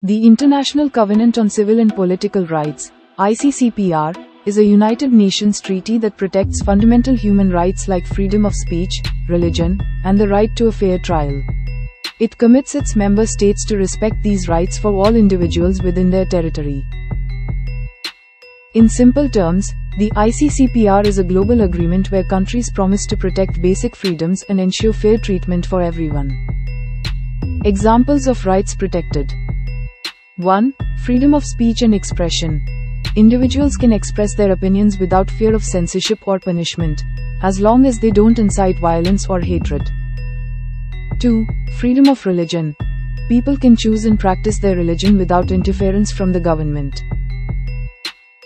The International Covenant on Civil and Political Rights, ICCPR, is a United Nations treaty that protects fundamental human rights like freedom of speech, religion, and the right to a fair trial. It commits its member states to respect these rights for all individuals within their territory. In simple terms, the ICCPR is a global agreement where countries promise to protect basic freedoms and ensure fair treatment for everyone. Examples of rights protected. 1. Freedom of speech and expression. Individuals can express their opinions without fear of censorship or punishment, as long as they don't incite violence or hatred. 2. Freedom of religion. People can choose and practice their religion without interference from the government.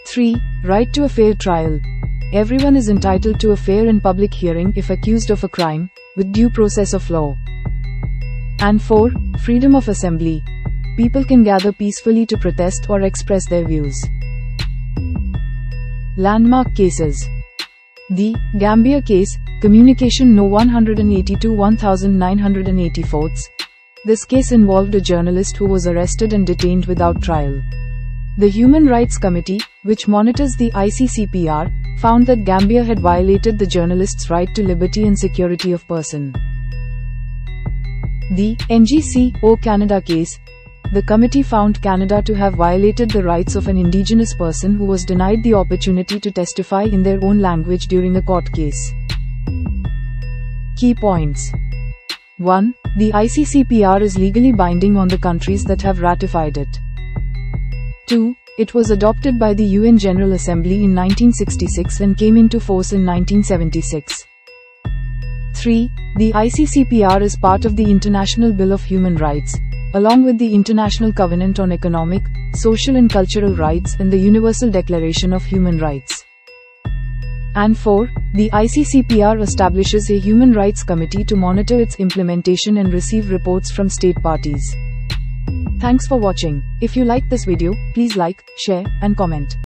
3. Right to a fair trial. Everyone is entitled to a fair and public hearing if accused of a crime, with due process of law. And 4. Freedom of assembly. People can gather peacefully to protest or express their views. Landmark cases. The Gambia case, Communication No. 182-1984. This case involved a journalist who was arrested and detained without trial. The Human Rights Committee, which monitors the ICCPR, found that Gambia had violated the journalist's right to liberty and security of person. The NGCO Canada case. The committee found Canada to have violated the rights of an indigenous person who was denied the opportunity to testify in their own language during a court case. Key points. 1. The ICCPR is legally binding on the countries that have ratified it. 2. It was adopted by the UN General Assembly in 1966 and came into force in 1976. 3. The ICCPR is part of the International Bill of Human Rights, along with the International Covenant on Economic, Social and Cultural Rights and the Universal Declaration of Human Rights. And 4. The ICCPR establishes a Human Rights Committee to monitor its implementation and receive reports from state parties. Thanks for watching. If you liked this video, please like, share, and comment.